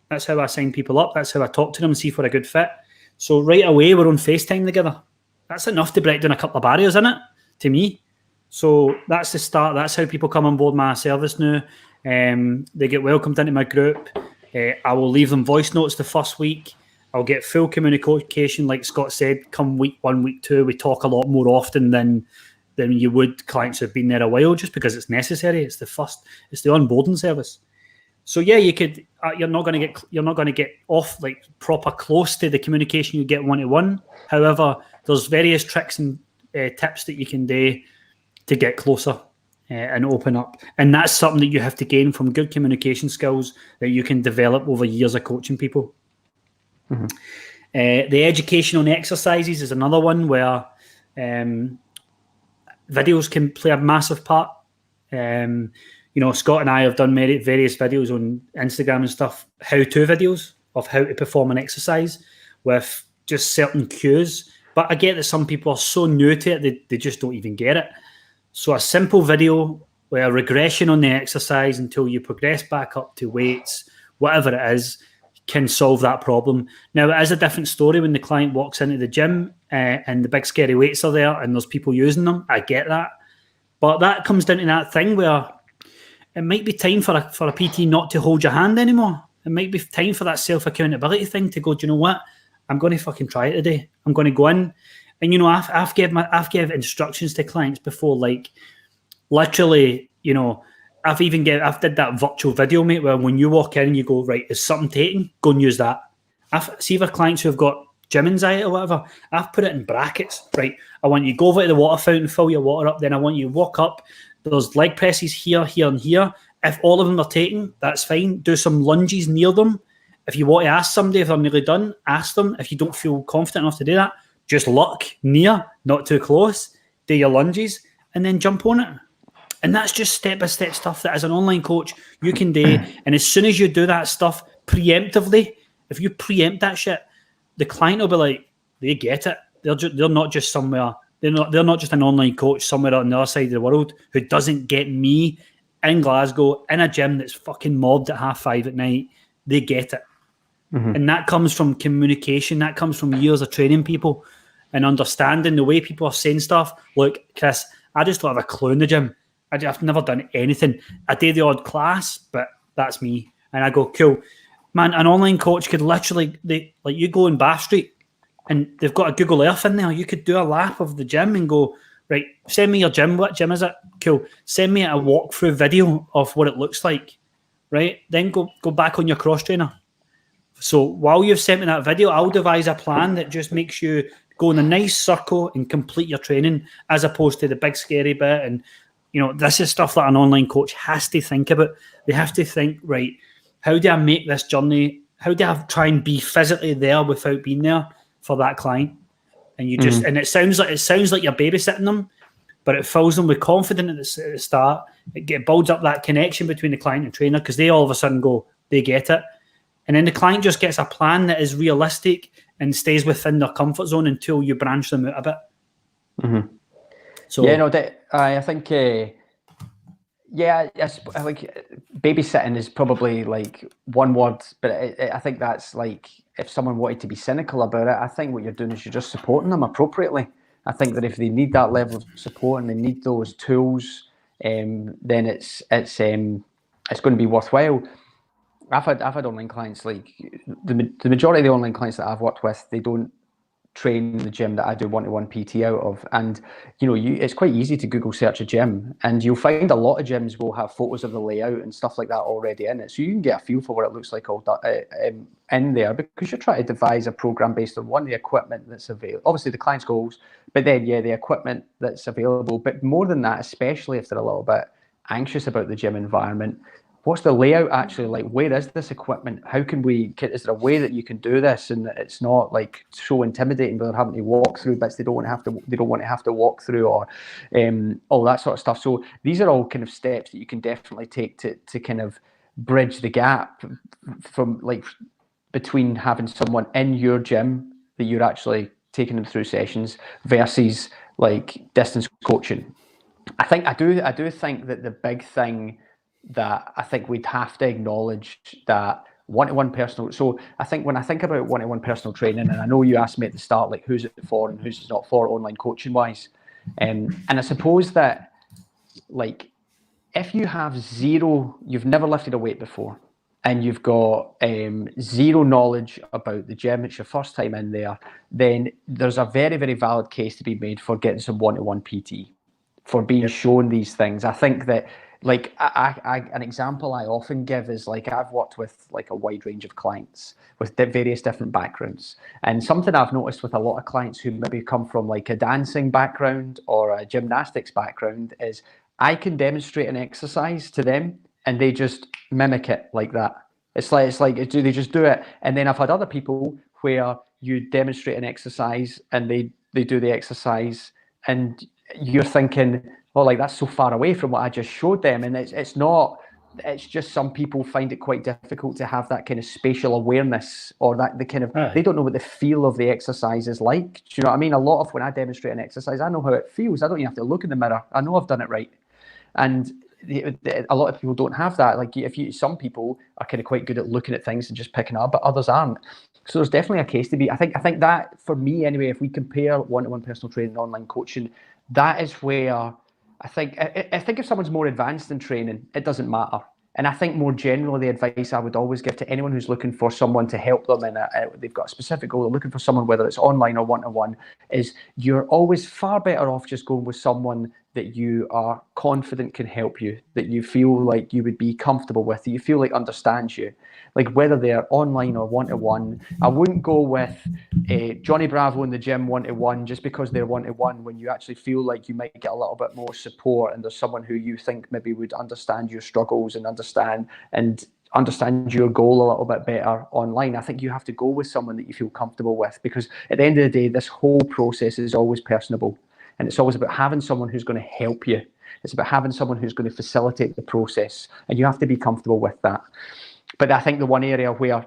S1: That's how I sign people up. That's how I talk to them and see if we're a good fit. So right away, we're on FaceTime together. That's enough to break down a couple of barriers, isn't it, to me? So that's the start. That's how people come on board my service now. They get welcomed into my group. I will leave them voice notes the first week. I'll get full communication, like Scott said. Come week 1, week 2, we talk a lot more often than you would clients who've been there a while, just because it's necessary. It's the onboarding service. So yeah, you could. You're not going to get off like proper close to the communication you get 1-to-1. However, there's various tricks and tips that you can do to get closer and open up, and that's something that you have to gain from good communication skills that you can develop over years of coaching people. Mm-hmm. The education on exercises is another one where videos can play a massive part. Scott and I have done various videos on Instagram and stuff, how-to videos of how to perform an exercise with just certain cues. But I get that some people are so new to it, they just don't even get it. So a simple video with a regression on the exercise until you progress back up to weights, whatever it is, can solve that problem. Now, it is a different story when the client walks into the gym and the big scary weights are there and there's people using them. I get that. But that comes down to that thing where it might be time for a PT not to hold your hand anymore. It might be time for that self-accountability thing to go, do you know what? I'm going to fucking try it today. I'm going to go in. And, I've given instructions to clients before, like, literally, I've did that virtual video, mate, where when you walk in and you go, right, is something taken? Go and use that. I've seen for clients who have got gym anxiety or whatever, I've put it in brackets, right? I want you to go over to the water fountain, fill your water up, then I want you to walk up. There's leg presses here, here, and here. If all of them are taken, that's fine. Do some lunges near them. If you want to ask somebody if they're nearly done, ask them. If you don't feel confident enough to do that, just look near, not too close, do your lunges, and then jump on it. And that's just step-by-step stuff that as an online coach you can do. And as soon as you do that stuff preemptively, if you preempt that shit, the client will be like, they get it. They're not just somewhere. They're not just an online coach somewhere on the other side of the world who doesn't get me in Glasgow in a gym that's fucking mobbed at 5:30 at night. They get it. Mm-hmm. And that comes from communication. That comes from years of training people and understanding the way people are saying stuff. Look, Chris, I just don't have a clue in the gym. I've never done anything. I do the odd class, but that's me. And I go, cool. Man, an online coach could literally, you go in Bath Street and they've got a Google Earth in there. You could do a lap of the gym and go, right, send me your gym. What gym is it? Cool. Send me a walkthrough video of what it looks like, right? Then go back on your cross trainer. So while you've sent me that video, I'll devise a plan that just makes you go in a nice circle and complete your training as opposed to the big scary bit. And, this is stuff that an online coach has to think about. They have to think, right, how do I make this journey? How do I try and be physically there without being there for that client? And you just, and it sounds like you're babysitting them, but it fills them with confidence at the start. It builds up that connection between the client and trainer, because they all of a sudden go, they get it. And then the client just gets a plan that is realistic and stays within their comfort zone until you branch them out a bit.
S2: Mm-hmm.
S1: So
S2: yeah, no, I think, yeah, I think babysitting is probably like one word, but I think that's like, if someone wanted to be cynical about it, I think what you're doing is you're just supporting them appropriately. I think that if they need that level of support and they need those tools, then it's going to be worthwhile. I've had online clients, like the majority of the online clients that I've worked with, they don't train the gym that I do one-to-one PT out of. And it's quite easy to Google search a gym, and you'll find a lot of gyms will have photos of the layout and stuff like that already in it, so you can get a feel for what it looks like all in there, because you're trying to devise a program based on the equipment that's available, obviously the client's goals, but then the equipment that's available. But more than that, especially if they're a little bit anxious about the gym environment, what's the layout actually like? Where is this equipment? Is there a way that you can do this and it's not like so intimidating, but they're having to walk through bits they don't want to have to walk through, or all that sort of stuff. So these are all kind of steps that you can definitely take to kind of bridge the gap from like between having someone in your gym that you're actually taking them through sessions versus like distance coaching. I do think that the big thing that I think we'd have to acknowledge, that one-to-one personal. So I think when I think about one-to-one personal training, and I know you asked me at the start, like who's it for and who's it not for online coaching wise, and I suppose that like if you have you've never lifted a weight before, and you've got zero knowledge about the gym, it's your first time in there, then there's a very, very valid case to be made for getting some one-to-one PT, for being shown these things. I think that like an example I often give is, like, I've worked with like a wide range of clients with various different backgrounds, and something I've noticed with a lot of clients who maybe come from like a dancing background or a gymnastics background is I can demonstrate an exercise to them and they just mimic it like that. It's like do they just do it? And then I've had other people where you demonstrate an exercise and they do the exercise, and you're thinking, oh, like that's so far away from what I just showed them. And it's not, it's just some people find it quite difficult to have that kind of spatial awareness, or that the kind of, they don't know what the feel of the exercise is like. Do you know what I mean? A lot of when I demonstrate an exercise, I know how it feels. I don't even have to look in the mirror. I know I've done it right. And a lot of people don't have that. Like some people are kind of quite good at looking at things and just picking up, but others aren't. So there's definitely a case to be. I think that for me anyway, if we compare one-to-one personal training and online coaching, that is where I think if someone's more advanced in training, it doesn't matter. And I think more generally, the advice I would always give to anyone who's looking for someone to help them and they've got a specific goal, they're looking for someone, whether it's online or one-to-one, is you're always far better off just going with someone that you are confident can help you, that you feel like you would be comfortable with, that you feel like understands you. Like whether they're online or one-to-one, I wouldn't go with Johnny Bravo in the gym one-to-one just because they're one-to-one, when you actually feel like you might get a little bit more support and there's someone who you think maybe would understand your struggles and understand your goal a little bit better online. I think you have to go with someone that you feel comfortable with, because at the end of the day, this whole process is always personable. And it's always about having someone who's going to help you. It's about having someone who's going to facilitate the process. And you have to be comfortable with that. But I think the one area where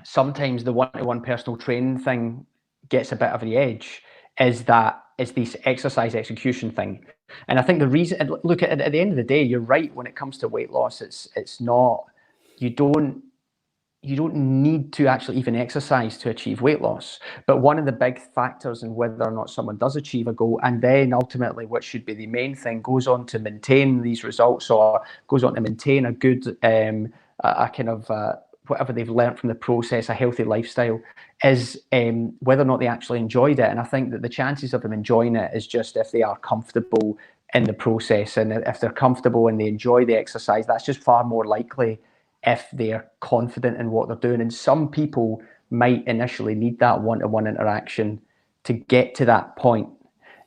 S2: sometimes the one-to-one personal training thing gets a bit of the edge is this exercise execution thing. And I think the reason, look, at the end of the day, you're right, when it comes to weight loss, it's not, you don't need to actually even exercise to achieve weight loss. But one of the big factors in whether or not someone does achieve a goal, and then ultimately what should be the main thing, goes on to maintain these results, or goes on to maintain a good, a kind of whatever they've learned from the process, a healthy lifestyle, is whether or not they actually enjoyed it. And I think that the chances of them enjoying it is just if they are comfortable in the process, and if they're comfortable and they enjoy the exercise, that's just far more likely if they're confident in what they're doing. And some people might initially need that one-to-one interaction to get to that point.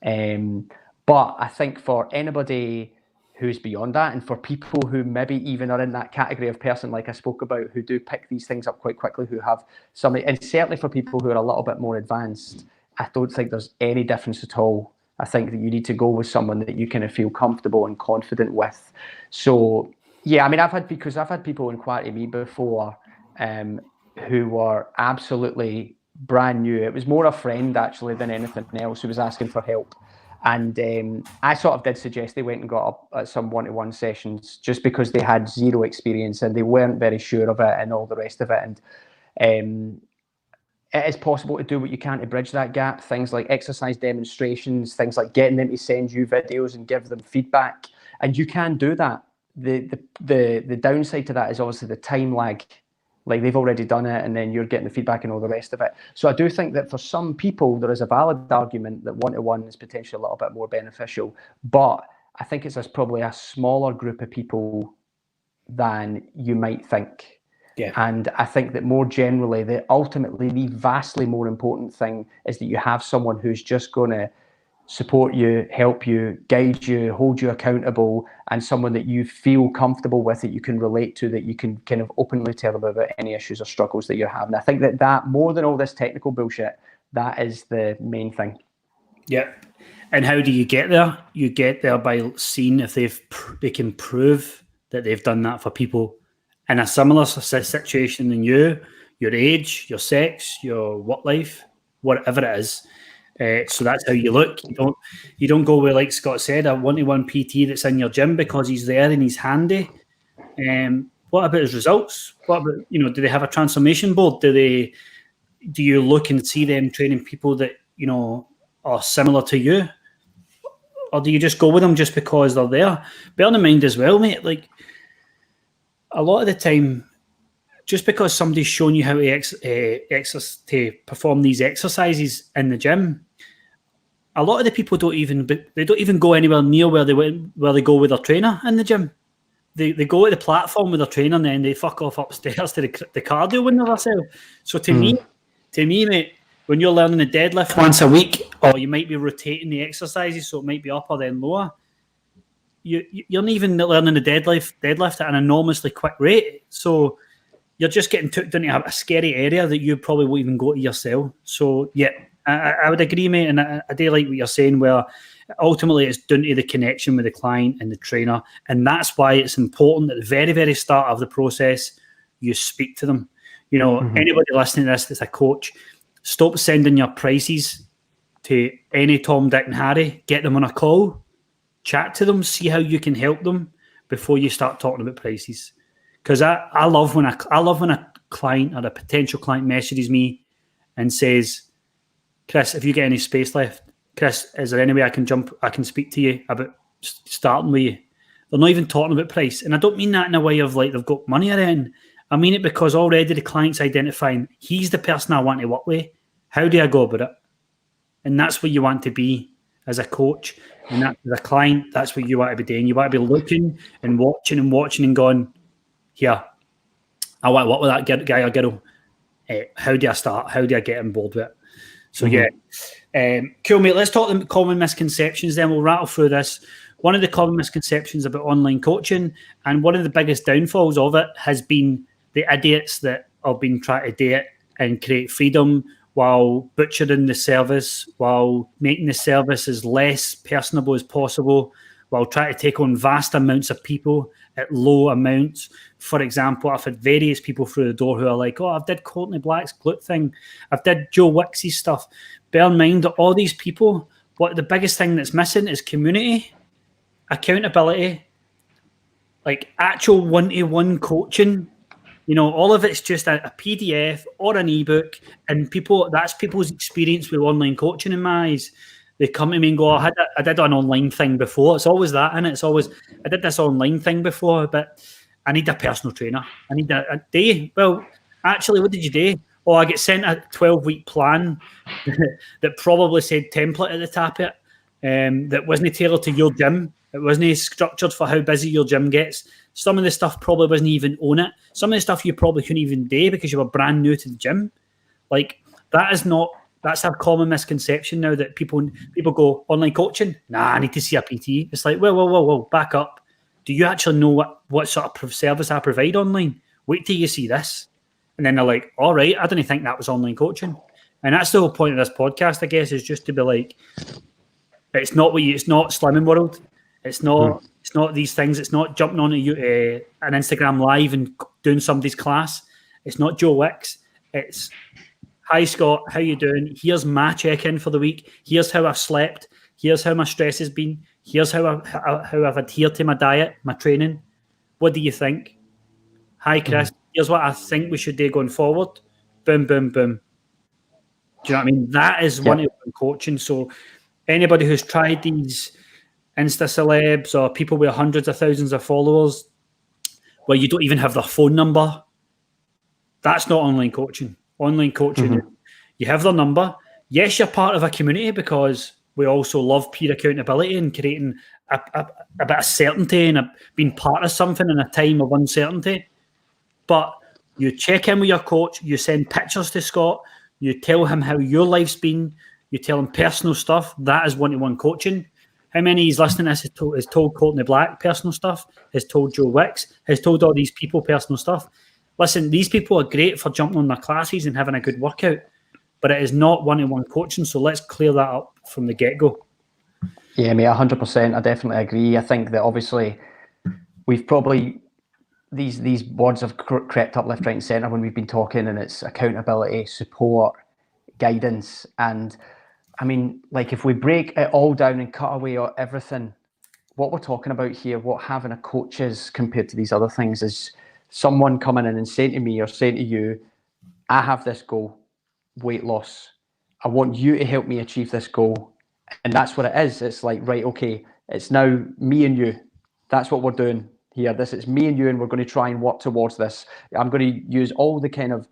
S2: But I think for anybody who's beyond that, and for people who maybe even are in that category of person like I spoke about, who do pick these things up quite quickly, who have somebody, and certainly for people who are a little bit more advanced, I don't think there's any difference at all I think that you need to go with someone that you kind of feel comfortable and confident with. So yeah, I mean, I've had people inquire me before who were absolutely brand new. It was more a friend actually than anything else who was asking for help. And I sort of did suggest they went and got up at some one-to-one sessions just because they had zero experience and they weren't very sure of it and all the rest of it. And it is possible to do what you can to bridge that gap. Things like exercise demonstrations, things like getting them to send you videos and give them feedback. And you can do that. The downside to that is obviously the time lag. Like they've already done it and then you're getting the feedback and all the rest of it. So I do think that for some people, there is a valid argument that one-to-one is potentially a little bit more beneficial. But I think it's probably a smaller group of people than you might think.
S1: Yeah.
S2: And I think that more generally, ultimately the vastly more important thing is that you have someone who's just going to support you, help you, guide you, hold you accountable, and someone that you feel comfortable with, that you can relate to, that you can kind of openly tell them about any issues or struggles that you're having. I think that more than all this technical bullshit, that is the main thing.
S1: Yeah. And how do you get there? You get there by seeing if they can prove that they've done that for people in a similar situation than you, your age, your sex, your work life, whatever it is. So that's how you look. You don't go with, like Scott said, a one-to-one PT that's in your gym because he's there and he's handy. What about his results? What about, do they have a transformation board? Do you look and see them training people that are similar to you, or do you just go with them just because they're there? Bear in mind as well, mate. Like a lot of the time, just because somebody's shown you how to perform these exercises in the gym, a lot of the people don't even go anywhere near where they go with their trainer in the gym. They go to the platform with their trainer and then they fuck off upstairs to the cardio window themselves. So to me, mate, when you're learning a deadlift once a week, or you might be rotating the exercises, so it might be upper then lower, you're not even learning the deadlift at an enormously quick rate. So you're just getting took into a scary area that you probably won't even go to yourself. So yeah, I would agree, mate, and I do like what you're saying, where ultimately it's down to the connection with the client and the trainer, and that's why it's important at the very, very start of the process you speak to them. Anybody listening to this that's a coach, stop sending your prices to any Tom, Dick and Harry. Get them on a call, chat to them, see how you can help them before you start talking about prices. Because I love when a client or a potential client messages me and says, Chris, if you get any space left, Chris, is there any way I can speak to you about starting with you? They're not even talking about price. And I don't mean that in a way of like they've got money or anything. I mean it because already the client's identifying, he's the person I want to work with. How do I go about it? And that's what you want to be as a coach. And that, as a client, that's what you want to be doing. You want to be looking and watching and going, here, I want to work with that guy or girl. How do I start? How do I get on board with it? So yeah, cool, mate. Let's talk about common misconceptions. Then we'll rattle through this. One of the common misconceptions about online coaching, and one of the biggest downfalls of it, has been the idiots that have been trying to do it and create freedom while butchering the service, while making the service as less personable as possible, while trying to take on vast amounts of people at low amounts. For example, I've had various people through the door who are like, I've did Courtney Black's glute thing. I've did Joe Wix's stuff. Bear in mind that all these people, what the biggest thing that's missing is community, accountability, like actual one-to-one coaching. All of it's just a PDF or an ebook, and that's people's experience with online coaching in my eyes. They come to me and go, I did an online thing before. It's always that, and it's always, I did this online thing before, but I need a personal trainer. I need a day. Well, actually, what did you do? I get sent a 12-week plan that probably said template at the top of it, that wasn't tailored to your gym. It wasn't structured for how busy your gym gets. Some of the stuff probably wasn't even on it. Some of the stuff you probably couldn't even do because you were brand new to the gym. Like, that's a common misconception now, that people go, online coaching? Nah, I need to see a PT. It's like, whoa, back up. Do you actually know what sort of service I provide online? Wait till you see this. And then they're like, all right, I didn't think that was online coaching. And that's the whole point of this podcast, I guess, is just to be like, It's not it's not Slimming World. It's not. It's not these things. It's not jumping on an Instagram live and doing somebody's class. It's not Joe Wicks. It's, hi Scott, how you doing? Here's my check-in for the week. Here's how I've slept. Here's how my stress has been. Here's how I've adhered to my diet, my training. What do you think? Hi Chris, here's what I think we should do going forward. Boom, boom, boom. Do you know what I mean? That is one-to-one coaching. So anybody who's tried these Insta celebs or people with hundreds of thousands of followers where you don't even have their phone number, that's not online coaching. Online coaching, you have their number. Yes, you're part of a community because we also love peer accountability and creating a bit of certainty and being part of something in a time of uncertainty. But you check in with your coach, you send pictures to Scott, you tell him how your life's been, you tell him personal stuff. That is one-to-one coaching. How many he's listening to this has told Courtney Black personal stuff, has told Joe Wicks, has told all these people personal stuff. Listen, these people are great for jumping on their classes and having a good workout, but it is not one-to-one coaching, so let's clear that up from the get-go.
S2: Yeah, mate, 100%. I definitely agree. I think that obviously we've probably, these words have crept up left, right and centre when we've been talking, and it's accountability, support, guidance. And I mean, like if we break it all down and cut away everything, what we're talking about here, what having a coach is compared to these other things is someone coming in and saying to me or saying to you, I have this goal, weight loss. I want you to help me achieve this goal. And that's what it is. It's like, right, okay, it's now me and you. That's what we're doing here. It's me and you, and we're going to try and work towards this. I'm going to use all the kind of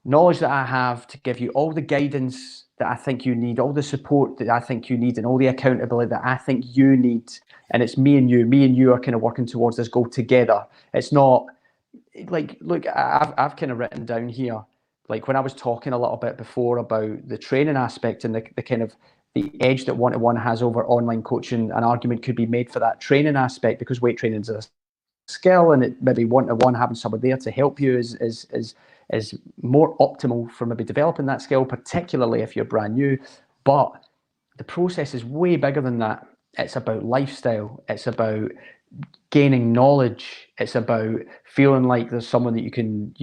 S2: knowledge that I have to give you all the guidance that I think you need, all the support that I think you need, and all the accountability that I think you need. And it's me and you. Me and you are kind of working towards this goal together. It's not like, look, I've kind of written down here, like when I was talking a little bit before about the training aspect and the kind of the edge that one-to-one has over online coaching, an argument could be made for that training aspect because weight training is a skill, and it maybe one-to-one having someone there to help you is more optimal for maybe developing that skill, particularly if you're brand new. But the process is way bigger than that. It's about lifestyle. It's about gaining knowledge. It's about feeling like there's someone that you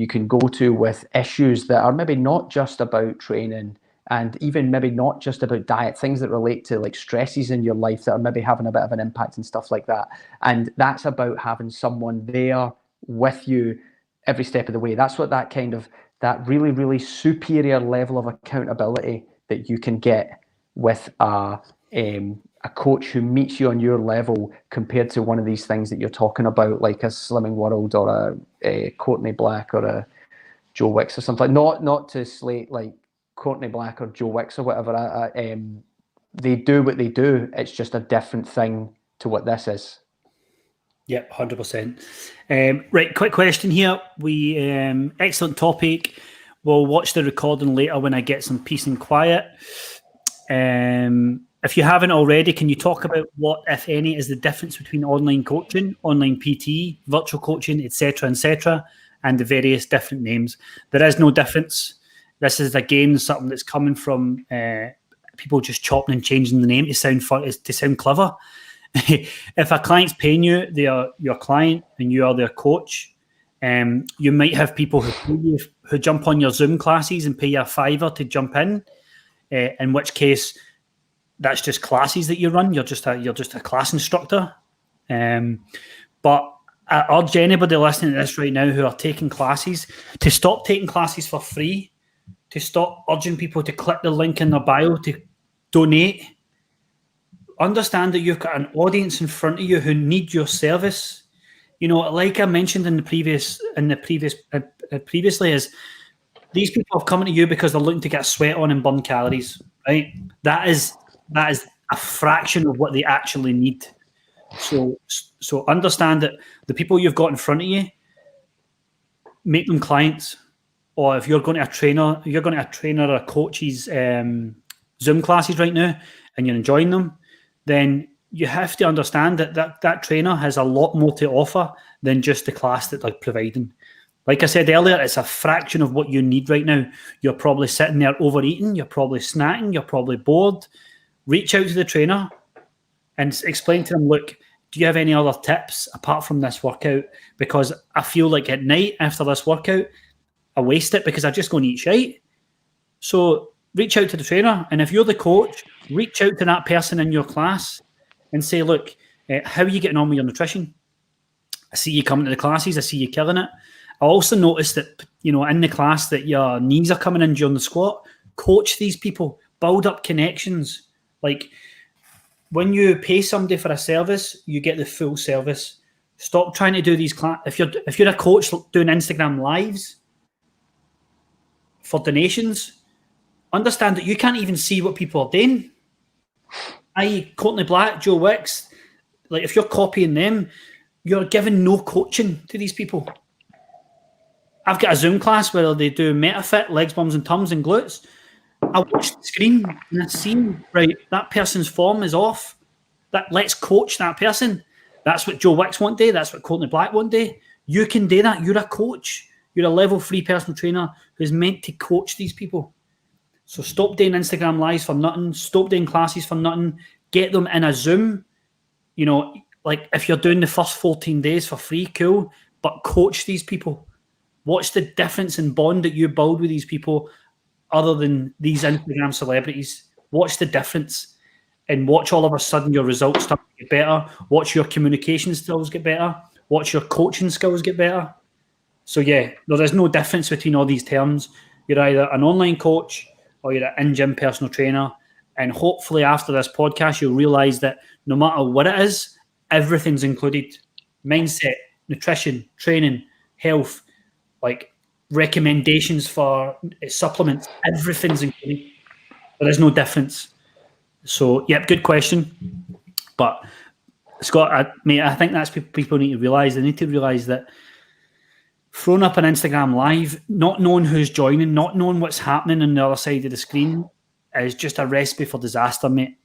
S2: can go to with issues that are maybe not just about training, and even maybe not just about diet, things that relate to like stresses in your life that are maybe having a bit of an impact and stuff like that. And that's about having someone there with you every step of the way. That's what that really, really superior level of accountability that you can get with a coach who meets you on your level compared to one of these things that you're talking about, like a Slimming World or a Courtney Black or a Joe Wicks or something. Not to slate like Courtney Black or Joe Wicks or whatever. They do what they do. It's just a different thing to what this is.
S1: Yep, 100%. Right, quick question here. Excellent topic. We'll watch the recording later when I get some peace and quiet. If you haven't already, can you talk about what, if any, is the difference between online coaching, online PT, virtual coaching, etc., and the various different names? There is no difference. This is, again, something that's coming from people just chopping and changing the name to sound fun, to sound clever. If a client's paying you, they are your client and you are their coach. You might have people who jump on your Zoom classes and pay you $5 to jump in which case that's just classes that you run. You're just a class instructor. But I urge anybody listening to this right now who are taking classes to stop taking classes for free, to stop urging people to click the link in their bio to donate. Understand that you've got an audience in front of you who need your service. You know, like I mentioned previously, is these people are coming to you because they're looking to get a sweat on and burn calories, right? That is a fraction of what they actually need. So understand that the people you've got in front of you, make them clients. Or if you're going to a trainer or a coach's Zoom classes right now and you're enjoying them, then you have to understand that trainer has a lot more to offer than just the class that they're providing. Like I said earlier, it's a fraction of what you need right now. You're probably sitting there overeating, you're probably snacking, you're probably bored. Reach out to the trainer, and explain to them, look, do you have any other tips apart from this workout? Because I feel like at night after this workout, I waste it because I just go and eat shite. So reach out to the trainer, and if you're the coach, reach out to that person in your class and say, look, how are you getting on with your nutrition? I see you coming to the classes. I see you killing it. I also noticed that, in the class that your knees are coming in during the squat. Coach these people. Build up connections. Like, when you pay somebody for a service, you get the full service. Stop trying to do these if you're a coach doing Instagram lives for donations, understand that you can't even see what people are doing. I.e., Courtney Black, Joe Wicks, like if you're copying them, you're giving no coaching to these people. I've got a Zoom class where they do MetaFit, legs, bums and tums and glutes. I watch the screen and I see, right, that person's form is off. Let's coach that person. That's what Joe Wicks one day. That's what Courtney Black one day. You can do that. You're a coach. You're a level 3 personal trainer who's meant to coach these people. So stop doing Instagram lives for nothing. Stop doing classes for nothing. Get them in a Zoom. Like if you're doing the first 14 days for free, cool. But coach these people. Watch the difference in bond that you build with these people other than these Instagram celebrities. Watch the difference. And watch all of a sudden your results start to get better. Watch your communication skills get better. Watch your coaching skills get better. So yeah, there is no difference between all these terms. You're either an online coach or you're an in-gym personal trainer. And hopefully after this podcast, you'll realize that no matter what it is, everything's included. Mindset, nutrition, training, health, like recommendations for supplements, everything's included. There is no difference. So, yep, good question. But Scott, I think that's people need to realise. They need to realise that throwing up an Instagram live, not knowing who's joining, not knowing what's happening on the other side of the screen is just a recipe for disaster, mate.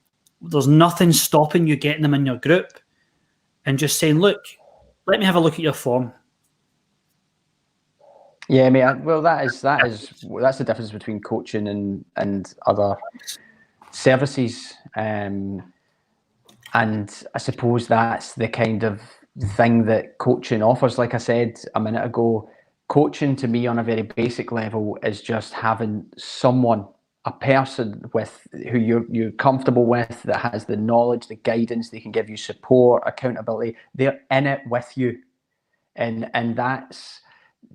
S1: There's nothing stopping you getting them in your group and just saying, look, let me have a look at your form.
S2: Yeah, mate. Well, that's the difference between coaching and other services, and I suppose that's the kind of thing that coaching offers. Like I said a minute ago, coaching to me on a very basic level is just having someone, a person with who you're comfortable with, that has the knowledge, the guidance, they can give you support, accountability. They're in it with you, and that's,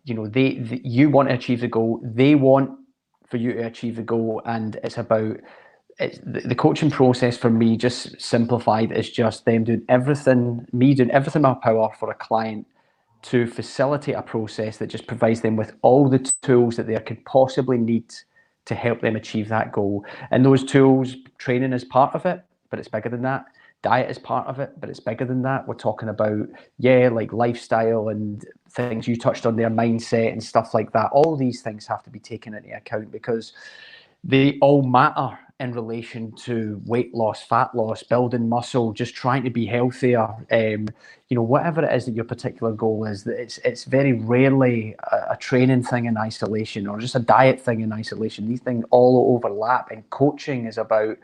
S2: you want to achieve the goal, they want for you to achieve the goal, and it's about. The coaching process for me, just simplified, is just them doing everything in my power for a client to facilitate a process that just provides them with all the tools that they could possibly need to help them achieve that goal. And those tools, training is part of it, but it's bigger than that. Diet is part of it, but it's bigger than that. We're talking about, like lifestyle and things you touched on there, mindset and stuff like that. All these things have to be taken into account because they all matter in relation to weight loss, fat loss, building muscle, just trying to be healthier. Whatever it is that your particular goal is, that it's very rarely a training thing in isolation or just a diet thing in isolation. These things all overlap, and coaching is about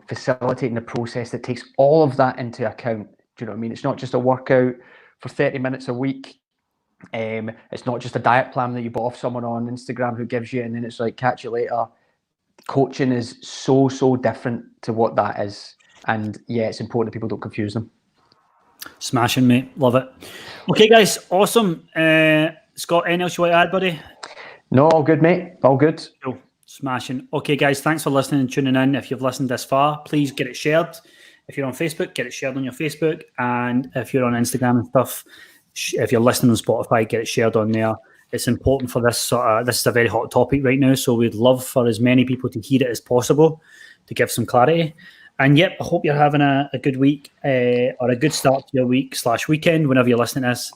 S2: facilitating the process that takes all of that into account. Do you know what I mean? It's not just a workout for 30 minutes a week. It's not just a diet plan that you bought off someone on Instagram who gives you, and then it's like, catch you later. Coaching is so different to what that is, and yeah, it's important that people don't confuse them.
S1: Smashing, mate. Love it. Okay, guys, awesome. Scott, anything else you want to add, buddy?
S2: No, all good, mate. All good.
S1: Cool. Smashing. Okay, guys, thanks for listening and tuning in. If you've listened this far, please get it shared. If you're on Facebook, get it shared on your Facebook, and if you're on Instagram and stuff, if you're listening on Spotify, get it shared on there. It's important for this this is a very hot topic right now, so we'd love for as many people to hear it as possible to give some clarity. And yep, I hope you're having a good week or a good start to your week /weekend whenever you're listening to this.